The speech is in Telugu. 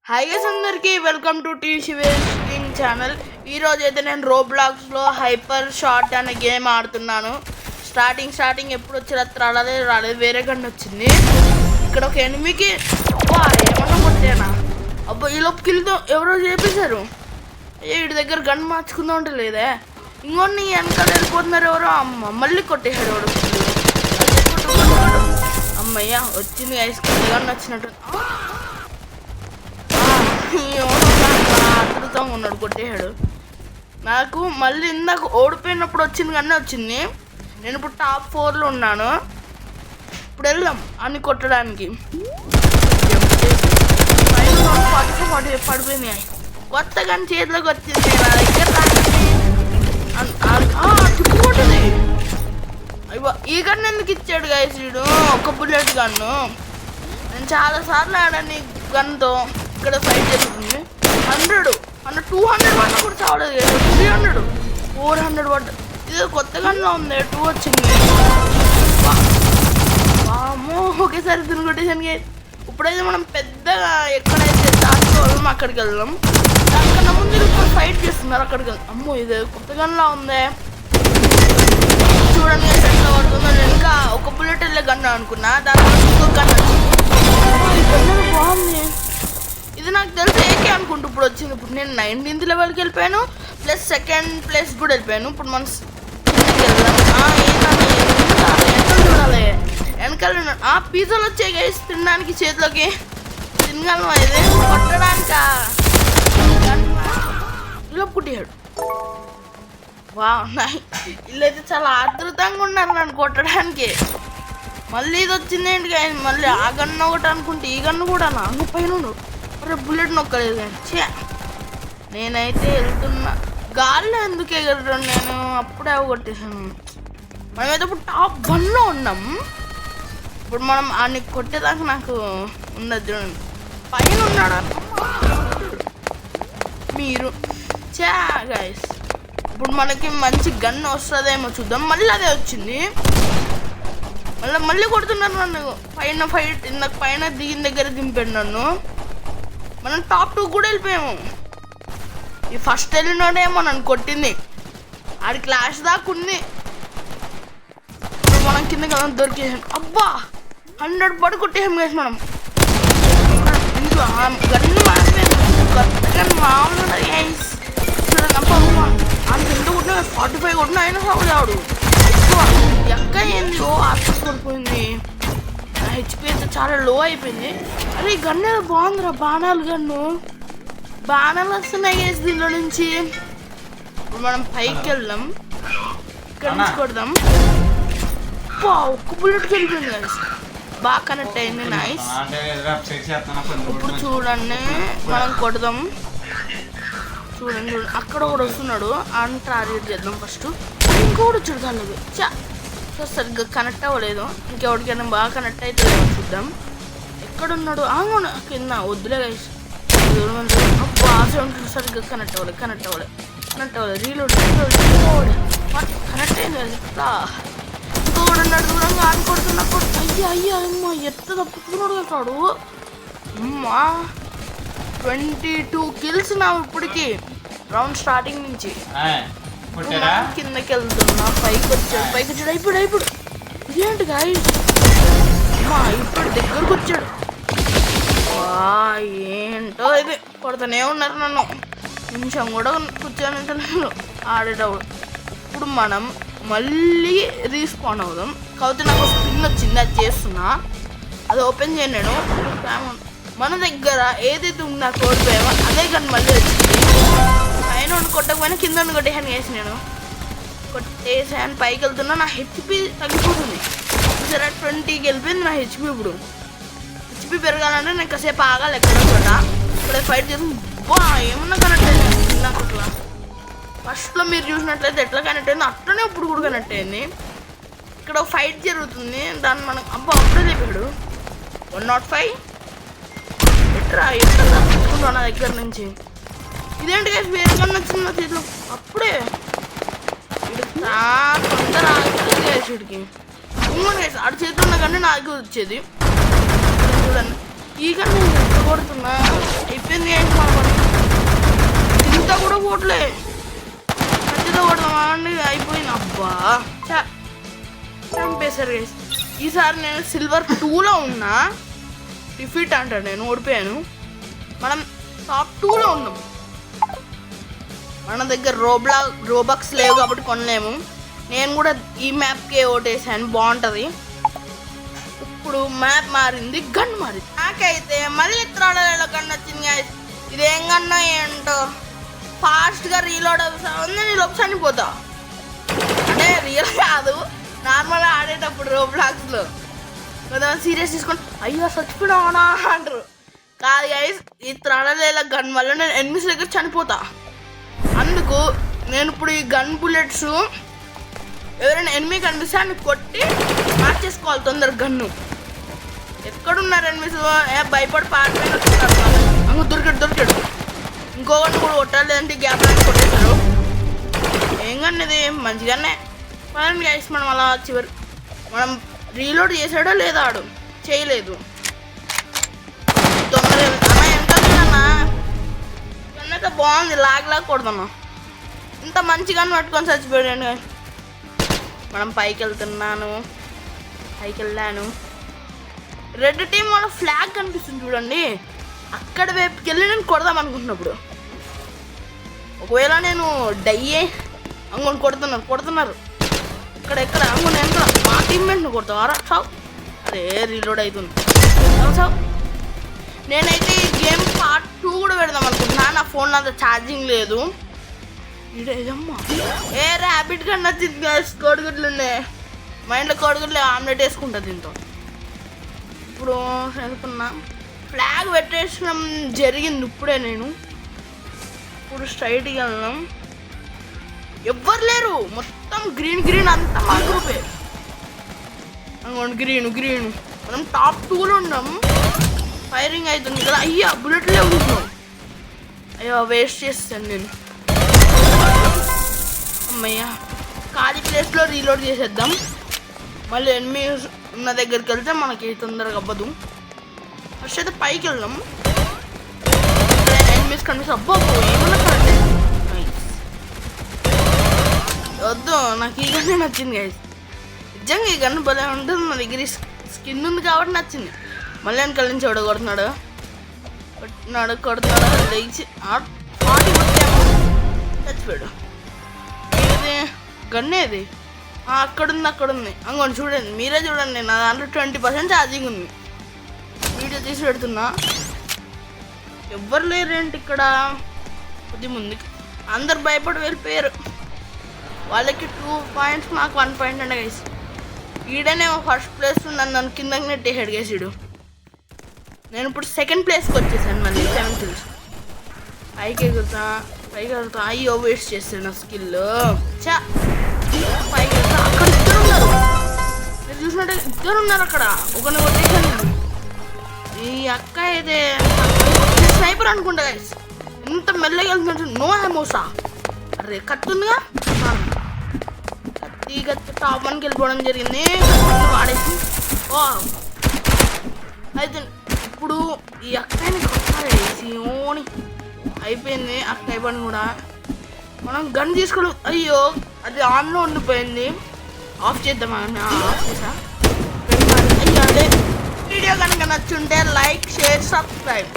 హాయ్ గైస్ అందరికీ వెల్కమ్ టు టీ శివేషింగ్ ఛానల్. ఈరోజు అయితే నేను రోబ్లాక్స్లో హైపర్ షాట్ అనే గేమ్ ఆడుతున్నాను. స్టార్టింగ్ ఎప్పుడు వచ్చి రాలేదు వేరే గన్ వచ్చింది. ఇక్కడ ఒక ఎనిమికి ఏమన్నా కొట్టేనా అబ్బా ఈ లోపు కిల్తో ఎవరో చేపేశారు. వీడి దగ్గర గన్ మార్చుకుందా ఉంటే లేదే ఇంకొన్ని వెనకాల వెళ్ళిపోతున్నారు ఎవరో. అమ్మ మళ్ళీ కొట్టేశాడు ఎవడు. అమ్మయ్య వచ్చింది ఐస్ గన్ వచ్చినట్టు అద్భుతంగా ఉన్నాడు కొట్టేశాడు. నాకు మళ్ళీ ఇందాక ఓడిపోయినప్పుడు వచ్చింది కానీ వచ్చింది. నేను ఇప్పుడు టాప్ 4లో ఉన్నాను. ఇప్పుడు వెళ్దాం అన్ని కొట్టడానికి. పడిపోయినాయి కొత్త కానీ చేతిలోకి వచ్చింది నా దగ్గర తిప్పుకుంటుంది. ఈ గన్ను ఎందుకు ఇచ్చాడు గైస్ వీడు? ఒక బుల్లెట్ గన్ను. నేను చాలాసార్లు ఆడాను ఈ గన్తో. ఇక్కడ ఫైట్ జరుగుతుంది. 100 200 వన్ కూడా చావలేదు. 300 400 వన్. ఇది కొత్త గన్లో ఉంది. 2 వచ్చింది. వామ్మో ఒకేసారి తిరుగుటేసానికి. ఇప్పుడైతే మనం పెద్దగా ఎక్కడైతే దాచుకోవాలో అక్కడికి వెళ్దాం. దానికన్నా ముందు ఇప్పుడు ఫైట్ చేస్తున్నారు అక్కడికి వెళ్దాం. అమ్మో ఇది కొత్త గన్లా ఉంది చూడండి ఎట్లా పడుతుందో. నేను ఇంకా ఒక బుల్లెట్ వెళ్ళే గన్ను అనుకున్నా. దానివల్ల ఇంకొక గన్ను వచ్చింది. బాగుంది ఇది. నాకు తెలిసి ఏకే అనుకుంటూ ఇప్పుడు వచ్చింది. ఇప్పుడు నేను 19th లెవెల్కి వెళ్ళిపోయాను ప్లస్ 2nd ప్లేస్ కూడా వెళ్ళిపోయాను. ఇప్పుడు మనం చూడాలి వెనకాల పిజ్జాలు వచ్చాయి గైస్ తినడానికి చేతిలోకి. తినగలను ఇది కొట్టడానికా ఇలా పుట్టాడు. బాగున్నాయి వీళ్ళైతే చాలా ఆతృతంగా ఉన్నారు నన్ను కొట్టడానికి. మళ్ళీ ఇది వచ్చింది ఏంటి కానీ మళ్ళీ ఆ గన్ను ఒకటి అనుకుంటే ఈ గన్ను కూడా నాకు పైన బుల్లెట్ నొక్కలేదు కానీ నేనైతే వెళ్తున్నా. గాల్లో ఎందుకు ఎగరడం నేను అప్పుడే కొట్టేసాను. మనమైతే ఇప్పుడు టాప్ 1లో ఉన్నాం. ఇప్పుడు మనం అన్ని కొట్టేదాకా నాకు ఉండదు. పైన ఉన్నాడు మీరు గైస్. ఇప్పుడు మనకి మంచి గన్ వస్తుందేమో చూద్దాం. మళ్ళీ అదే వచ్చింది. మళ్ళీ కొడుతున్నారు నన్ను. పైన ఫైట్ ఇందాక పైన దిగిన దగ్గర దింపాడు నన్ను. మనం టాప్ 2 కూడా వెళ్ళిపోయాము. ఈ ఫస్ట్ వెళ్ళినోడేమో నన్ను కొట్టింది. ఆడి క్లాష్ దాకా ఉంది. మనం కింద కదా దొరికేసాం. అబ్బా 100 పడి కొట్టేసాం గైస్ మనం. గన్ను మారిపోయింది. మామూలు గైస్ చూడండి. అబ్బా అంత ఎంత కొట్టినా 45 కొట్టినా అయినా సాగులేవాడు. ఎక్క ఏంది ఆత్మ కోల్పోయింది. హెచ్పి అయితే చాలా లో అయిపోయింది. అరే ఈ గన్ను ఏదో బాగుందిరా. బాణాలు గన్ను బాణాలు వస్తున్నాయి గైస్ దీనిలో నుంచి. ఇప్పుడు మనం పైకి వెళ్దాం. ఇక్కడ నుంచి కొడదాం. ఒక్క బుల్లెట్కి వెళ్ళిపోయింది గైస్. బాగా కనెక్ట్ అయింది. నైస్. ఇప్పుడు చూడండి మనం కొడదాం. చూడండి అక్కడ కూడా వస్తున్నాడు. అని టార్గెట్ చేద్దాం ఫస్ట్. ఇంకోటి వచ్చాడు దానిలోకి. సరిగ్గా కనెక్ట్ అవ్వలేదు. ఇంకెవరికైనా బాగా కనెక్ట్ అవుతుందో చూద్దాం. ఎక్కడున్నాడు? కింద వద్దులే గైస్. సరిగ్గా కనెక్ట్ అవ్వలేదు. రీలోడ్ కనెక్ట్ అయింది ఎట్లా. ఇంకోడున్నాడు దూరంగా ఆడుకొడుతున్నా. అయ్యా అమ్మ ఎట్లా తప్పుతున్నాడు కాడు. అమ్మా 22 kills నా ఇప్పటికి రౌండ్ స్టార్టింగ్ నుంచి. కిందకి వెళ్తున్నా. పైకి వచ్చాడు. ఇప్పుడు ఇదేంటి గాయస్ అమ్మా ఇప్పుడు దగ్గరకు వచ్చాడు. ఏంటో ఇది కొడతానే ఉన్నారు నన్ను. నిమిషం కూడా కూర్చొని ఆడేటప్పుడు. ఇప్పుడు మనం మళ్ళీ రీస్పాన్ అవుదాం. కాకపోతే నాకు స్పిన్ వచ్చింది. అది చేస్తున్నా. అది ఓపెన్ చేయను. మన దగ్గర ఏదైతే ఉందో కోల్పోయామో అదే కానీ మళ్ళీ వచ్చింది. పైన కొట్టకపోయినా కింద కొట్టేసాను వేసి నేను కొట్టేసాను. పైకి వెళ్తున్నా. నా హెచ్పి తగ్గిపోతుంది. సరే 20కి వెళ్ళిపోయింది నా హెచ్పి. ఇప్పుడు హెచ్పి పెరగాలంటే నేను కాసేపు ఆగాలి ఎక్కడ చోట. ఇక్కడ ఫైట్ చేసి ఏమన్నా కనెక్ట్ అయింది. నాకు అట్లా ఫస్ట్లో మీరు చూసినట్లయితే ఎట్లా కనెక్ట్ అయింది అట్లనే ఇప్పుడు కూడా కనెక్ట్ అయింది. ఇక్కడ ఫైట్ జరుగుతుంది. దాన్ని మనం అప్పుడే చెప్పాడు 105 ఎట్లా తప్పుకుంటా నా దగ్గర నుంచి. ఇదేంటి గైస్ వేరే కన్నా వచ్చింది నా చేతిలో. అప్పుడే తొందర ఆగిపోతుంది గైస్ వీడికి. ఇంకోటి గైస్ ఆడి చేతిలో ఉన్న కన్నా నా దగ్గర వచ్చేది. చూడండి ఈ కన్నా కొడుతున్నా అయిపోయింది. అయిపోవట్లే. ఖచ్చితంగా కొడదామా అండి, అయిపోయింది. అబ్బా చంపేశారు గైస్. ఈసారి నేను సిల్వర్ 2లో ఉన్నా. డిఫీట్ అంటాడు, నేను ఓడిపోయాను. మనం టాప్ 2లో ఉన్నాం. మన దగ్గర రోబక్స్ లేవు కాబట్టి కొనలేము. నేను కూడా ఈ మ్యాప్కే ఓటేసాను, బాగుంటుంది. ఇప్పుడు మ్యాప్ మారింది, గన్ మారింది. నాకైతే మళ్ళీ త్రాడలో గన్ వచ్చింది గైస్. ఇదేం గన్నో ఏంటో, ఫాస్ట్గా రీలోడ్ అవుతుంది, నేను లోపు చనిపోతా. అంటే రియల్ కాదు, నార్మల్గా ఆడేటప్పుడు రోబ్లాక్స్లో కొంతమంది సీరియస్ తీసుకొని అయ్యో చచ్చిపోయినావనా అంటారు. కాదు గైస్, ఈ త్రాడలేల గన్ వల్ల నేను ఎనిమిస్ దగ్గర చనిపోతా. అందుకు నేను ఇప్పుడు ఈ గన్ బుల్లెట్స్ ఎవరైనా ఎనిమి కనిపిస్తే అని కొట్టి మార్చేసుకోవాలి తొందరగా గన్ను. ఎక్కడున్నారు ఎనిమిస్? భయపడి పారిపోయిన అంగ దొరికాడు. ఇంకొకటి కూడా కొట్టాలి, లేదంటే గ్యాప్ కొట్టేశారు. ఏం కానీ ఇది మంచిగానే పదండి గైస్. మనం అలా చివరి మనం రీలోడ్ చేసాడో లేదా, ఆడు చేయలేదు. తొందరగా అన్న ఎంతన్నా ఎన్నైతే బాగుంది, లాగ్ కొడుతున్నా. ఇంత మంచిగా పట్టుకొని చచ్చిపోయాడు. మనం పైకి వెళ్ళాను. రెడ్ టీం వాళ్ళ ఫ్లాగ్ కనిపిస్తుంది చూడండి, అక్కడ వైపుకి వెళ్ళి నేను కొడదాం అనుకుంటున్నప్పుడు ఒకవేళ నేను డయ్యే అంగొని కొడుతున్నారు ఎక్కడ అంగొని ఎంత మా టీమ్మేట్ని కొడతావారా సావు. అరే రీలోడ్ అవుతుంది సావు. నేనైతే ఈ గేమ్ పార్ట్ 2 కూడా పెడదాం అనుకుంటున్నా. నా ఫోన్లో అంత ఛార్జింగ్ లేదు. ఇడేదమ్మా ఏ ర్యాబిట్ కన్నా నచ్చింది. కోడిగుడ్లు ఉన్నాయి మా ఇంట్లో, కోడిగుడ్లు ఆమ్లెట్ వేసుకుంటా దీంతో. ఇప్పుడు అనుకున్నా ఫ్లాగ్ పెట్టేసడం జరిగింది ఇప్పుడే. నేను ఇప్పుడు స్ట్రైట్గా వెళ్దాం. ఎవ్వరు లేరు, మొత్తం గ్రీన్ అంతా మా గ్రూపే. గ్రీన్ మనం టాప్ 2లో ఉన్నాం. ఫైరింగ్ అవుతుంది కదా. అయ్యా బుల్లెట్లే ఉంటున్నాం. అయ్యో వేస్ట్ చేస్తాను నేను. అమ్మయ్యా ఖాళీ ప్లేస్లో రీలోడ్ చేసేద్దాం. మళ్ళీ ఎనిమి ఉన్న దగ్గరికి వెళ్తే మనకి తొందరగా అవ్వదు. ఫస్ట్ అయితే పైకి వెళ్దాం. ఎనిమిస్ కనిపిస్తే అబ్బో ఏమన్నా కరెక్ట్ వద్దు. నాకు ఈ గన్నే నచ్చింది గైస్. నిజంగా ఈ గన్ను భలే ఉంటుంది. నా దగ్గర స్కిన్ ఉంది కాబట్టి నచ్చింది. మళ్ళీ వెనకాల నుంచి కొడుతున్నాడు లేచి చచ్చిపోయాడు. ఇది గన్నేది అక్కడుంది. అంగోని చూడండి, మీరే చూడండి. నా దాంట్లో 20% ఛార్జింగ్ ఉంది. వీడియో తీసి పెడుతున్నా. ఎవ్వరు లేరేంటి ఇక్కడ? కొద్ది ముందుకి అందరు భయపడి వెళ్ళిపోయారు. వాళ్ళకి 2 పాయింట్స్, నాకు 1 పాయింట్ అంటే గైస్. ఈడనేమో ఫస్ట్ ప్లేస్ నన్ను కిందకి నెట్టేసాడు గేసాడు. నేను ఇప్పుడు సెకండ్ ప్లేస్కి వచ్చేసాను. మళ్ళీ 7 kills. పైకి ఎగురుతా. అయ్యో వేస్ట్ చేస్తాను నా స్కిల్. పైకి వెళ్తా. అక్కడ 2 ఉన్నారు. మీరు చూసినట్టే 2 ఉన్నారు అక్కడ. ఒకరిని కొట్టేసాను. ఈ అక్క అయితే స్నైపర్ అనుకుంటా గైస్. ఎంత మెల్లగా వెళ్తున్నట్టు. నో హెమోసా. అరే కత్తుందిగా, కత్తి టాప్ 1కి వెళ్ళిపోవడం జరిగింది. వాడేసి అయితే ఇప్పుడు ఈ అక్కని కొట్టాలేసి ఓని అయిపోయింది. అక్క అయిపోయింది కూడా. మనం గన్ తీసుకోవడం. అయ్యో అది ఆన్లో ఉండిపోయింది. ఆఫ్ చేద్దామా? ఆఫ్ చేసా. అయ్యో అదే వీడియో కనుక నచ్చుంటే లైక్, షేర్, సబ్స్క్రైబ్.